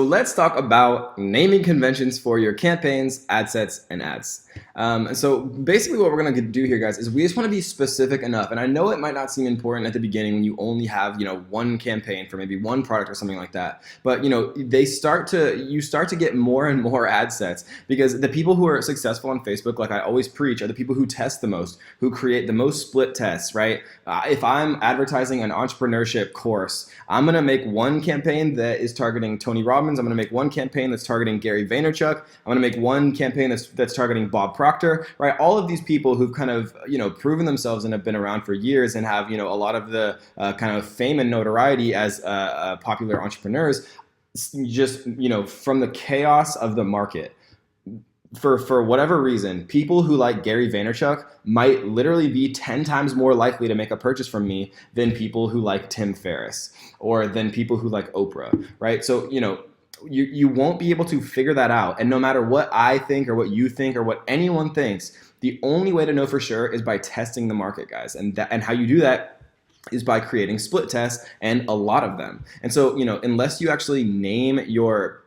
So let's talk about naming conventions for your campaigns, ad sets, and ads. And so basically what we're going to do here, guys, is we just want to be specific enough. And I know it might not seem important at the beginning when you only have, one campaign for maybe one product or something like that. But, you start to get more and more ad sets, because the people who are successful on Facebook, like I always preach, are the people who test the most, who create the most split tests, right? If I'm advertising an entrepreneurship course, I'm going to make one campaign that is targeting Tony Robbins. I'm going to make one campaign that's targeting Gary Vaynerchuk. I'm going to make one campaign that's targeting Bob Proctor, right? All of these people who've kind of, proven themselves and have been around for years and have, a lot of the kind of fame and notoriety as popular entrepreneurs, just, from the chaos of the market. For whatever reason, people who like Gary Vaynerchuk might literally be 10 times more likely to make a purchase from me than people who like Tim Ferriss or than people who like Oprah, right? So, you won't be able to figure that out. And no matter what I think or what you think or what anyone thinks, the only way to know for sure is by testing the market, guys. And how you do that is by creating split tests, and a lot of them. And so, unless you actually name your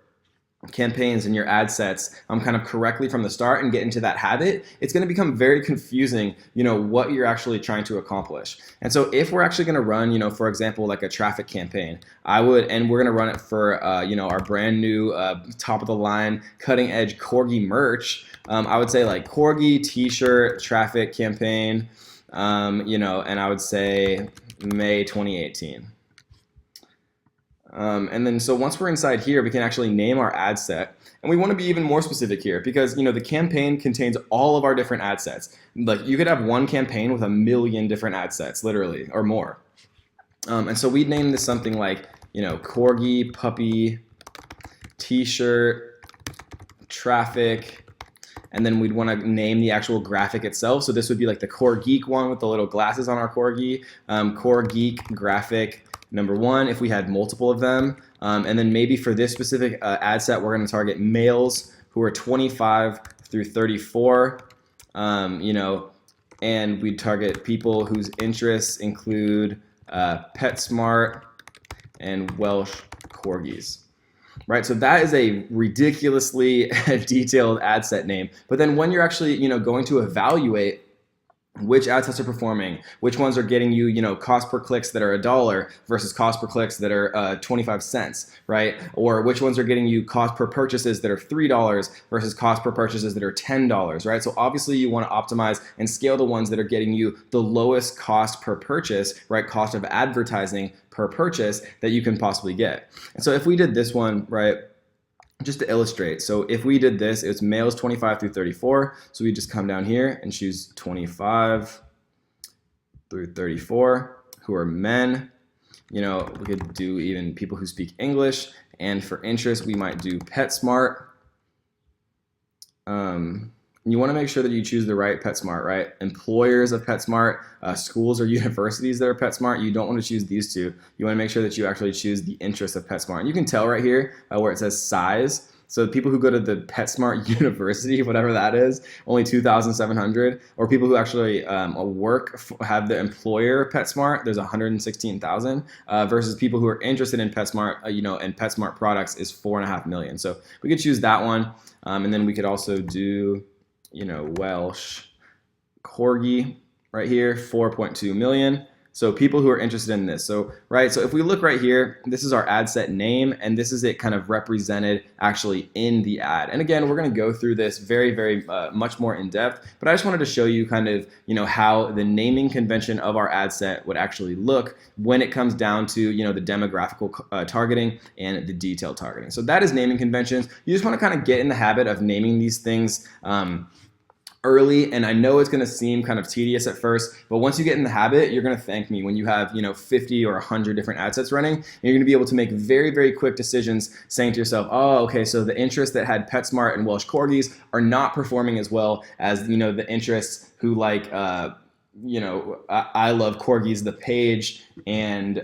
campaigns and your ad sets kind of correctly from the start and get into that habit, it's going to become very confusing, what you're actually trying to accomplish. And so if we're actually going to run, for example, like a traffic campaign, and we're going to run it for, our brand new top of the line cutting edge Corgi merch, I would say like Corgi t-shirt traffic campaign, and I would say May 2018. And then so once we're inside here, we can actually name our ad set. And we want to be even more specific here because, the campaign contains all of our different ad sets. Like you could have one campaign with 1 million different ad sets, literally, or more. And so we'd name this something like, Corgi, puppy, t-shirt, traffic, and then we'd want to name the actual graphic itself. So this would be like the Core Geek one with the little glasses on our Corgi, Core Geek graphic number 1, if we had multiple of them. And then maybe for this specific ad set, we're going to target males who are 25 through 34, and we target people whose interests include PetSmart and Welsh Corgis. Right, so that is a ridiculously detailed ad set name. But then when you're actually, going to evaluate which ad sets are performing, which ones are getting you, cost per clicks that are $1 versus cost per clicks that are 25 cents, right? Or which ones are getting you cost per purchases that are $3 versus cost per purchases that are $10, right? So obviously you want to optimize and scale the ones that are getting you the lowest cost per purchase, right? Cost of advertising per purchase that you can possibly get. And so if we did this one, right, just to illustrate, so if we did this, it's males 25 through 34. So we just come down here and choose 25 through 34 who are men. We could do even people who speak English. And for interest, we might do PetSmart. You want to make sure that you choose the right PetSmart, right? Employers of PetSmart, schools or universities that are PetSmart, you don't want to choose these two. You want to make sure that you actually choose the interest of PetSmart. And you can tell right here where it says size. So people who go to the PetSmart University, whatever that is, only 2,700. Or people who actually have the employer PetSmart, there's 116,000. Versus people who are interested in PetSmart, and PetSmart products is 4.5 million. So we could choose that one. And then we could also do, Welsh Corgi right here, 4.2 million. So people who are interested in this. So if we look right here, this is our ad set name, and this is it kind of represented actually in the ad. And again, we're going to go through this very, very much more in depth, but I just wanted to show you kind of, how the naming convention of our ad set would actually look when it comes down to, the demographical targeting and the detailed targeting. So that is naming conventions. You just want to kind of get in the habit of naming these things early, and I know it's going to seem kind of tedious at first, but once you get in the habit, you're going to thank me when you have 50 or 100 different ad sets running, and you're going to be able to make very, very quick decisions, saying to yourself, oh, okay, so the interests that had PetSmart and Welsh Corgis are not performing as well as the interests who like I love Corgis, the page, and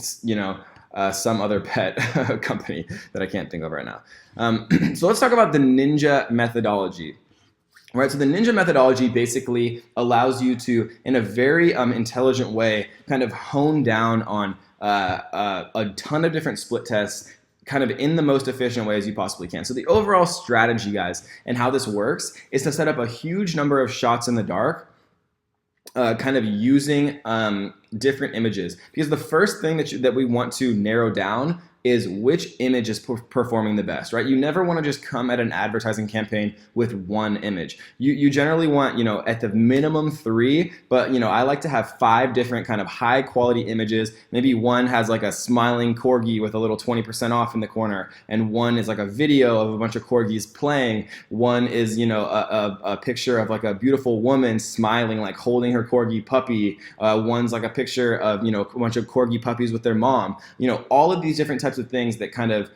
some other pet company that I can't think of right now. So let's talk about the Ninja methodology. Right, so the Ninja methodology basically allows you to, in a very intelligent way, kind of hone down on a ton of different split tests kind of in the most efficient way as you possibly can. So the overall strategy, guys, and how this works is to set up a huge number of shots in the dark, kind of using different images, because the first thing that we want to narrow down is which image is performing the best, right? You never want to just come at an advertising campaign with one image. You generally want, at the minimum 3, but I like to have 5 different kind of high quality images. Maybe one has like a smiling corgi with a little 20% off in the corner, and one is like a video of a bunch of corgis playing. One is, a picture of like a beautiful woman smiling, like holding her corgi puppy. One's like a picture of, a bunch of corgi puppies with their mom. All of these different types of things that kind of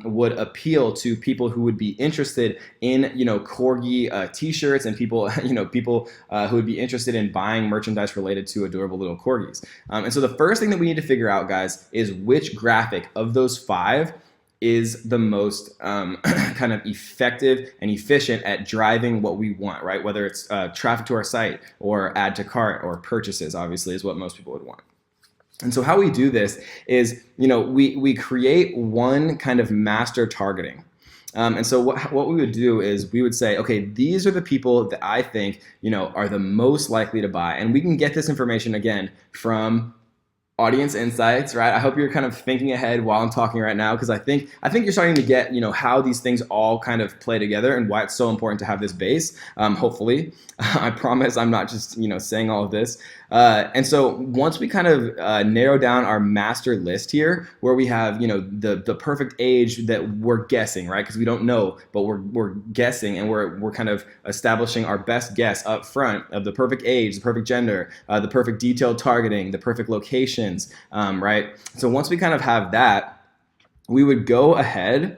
would appeal to people who would be interested in corgi t-shirts, and people who would be interested in buying merchandise related to adorable little corgis. And so the first thing that we need to figure out, guys, is which graphic of those 5 is the most kind of effective and efficient at driving what we want, right? Whether it's traffic to our site or add to cart or purchases, obviously, is what most people would want. And so how we do this is, we create one kind of master targeting. And so what we would do is we would say, okay, these are the people that I think, are the most likely to buy. And we can get this information, again, from Audience Insights, right? I hope you're kind of thinking ahead while I'm talking right now, because I think you're starting to get, how these things all kind of play together and why it's so important to have this base. Hopefully, I promise I'm not just, saying all of this. And so once we kind of narrow down our master list here, where we have, the perfect age that we're guessing, right? Because we don't know, but we're guessing, and we're kind of establishing our best guess up front of the perfect age, the perfect gender, the perfect detailed targeting, the perfect locations, right? So once we kind of have that, we would go ahead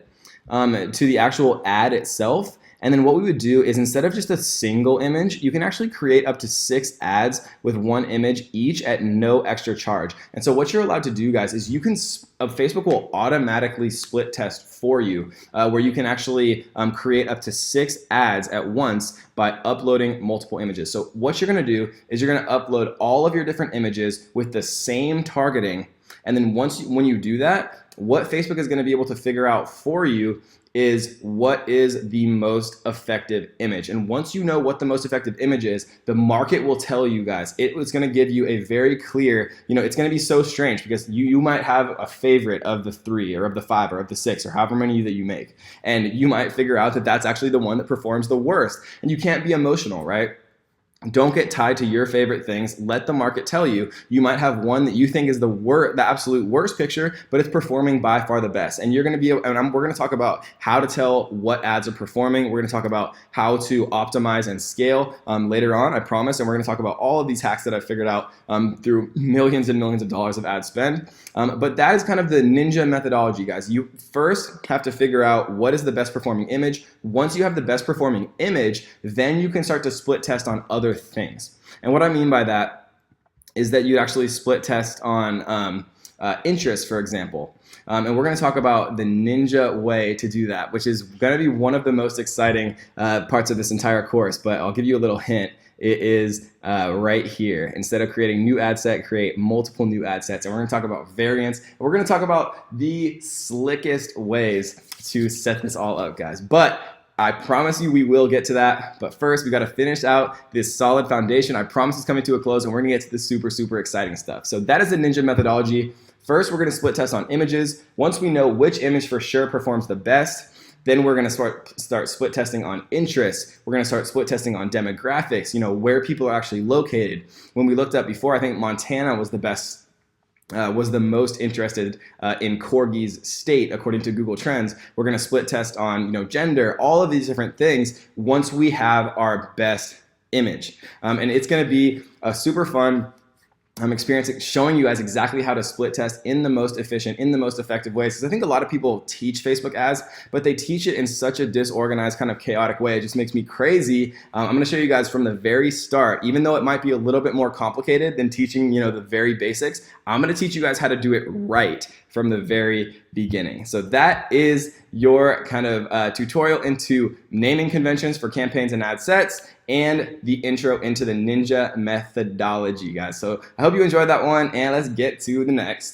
to the actual ad itself. And then what we would do is, instead of just a single image, you can actually create up to 6 ads with 1 image each at no extra charge. And so what you're allowed to do, guys, is Facebook will automatically split test for you, where you can actually create up to 6 ads at once by uploading multiple images. So what you're gonna do is you're gonna upload all of your different images with the same targeting. And then when you do that, what Facebook is gonna be able to figure out for you is what is the most effective image. And once you know what the most effective image is, the market will tell you, guys. It's gonna give you a very clear, it's gonna be so strange, because you might have a favorite of the 3 or of the 5 or of the 6 or however many that you make. And you might figure out that that's actually the one that performs the worst. And you can't be emotional, right? Don't get tied to your favorite things. Let the market tell you. You might have one that you think is the absolute worst picture, but it's performing by far the best. And we're going to talk about how to tell what ads are performing. We're going to talk about how to optimize and scale later on, I promise. And we're going to talk about all of these hacks that I've figured out through millions and millions of dollars of ad spend. But that is kind of the ninja methodology, guys. You first have to figure out what is the best performing image. Once you have the best performing image, then you can start to split test on other things. And what I mean by that is that you actually split test on interest, for example. And we're going to talk about the ninja way to do that, which is going to be one of the most exciting parts of this entire course. But I'll give you a little hint. It is right here. Instead of creating new ad set, create multiple new ad sets. And we're going to talk about variants. And we're going to talk about the slickest ways to set this all up, guys. But I promise you we will get to that. But first, we got to finish out this solid foundation. I promise it's coming to a close, and we're going to get to the super, super exciting stuff. So that is the ninja methodology. First, we're going to split test on images. Once we know which image for sure performs the best, then we're going to start split testing on interests. We're going to start split testing on demographics, where people are actually located. When we looked up before, I think Montana was the most interested in corgis state according to Google Trends. We're going to split test on gender, all of these different things once we have our best image. And it's going to be a super fun experience showing you guys exactly how to split test in the most efficient, in the most effective ways. Because I think a lot of people teach Facebook ads, but they teach it in such a disorganized, kind of chaotic way. It just makes me crazy. I'm going to show you guys from the very start, even though it might be a little bit more complicated than teaching, the very basics. I'm going to teach you guys how to do it right from the very beginning. So that is your kind of tutorial into naming conventions for campaigns and ad sets, and the intro into the ninja methodology, guys. So I hope you enjoyed that one, and let's get to the next.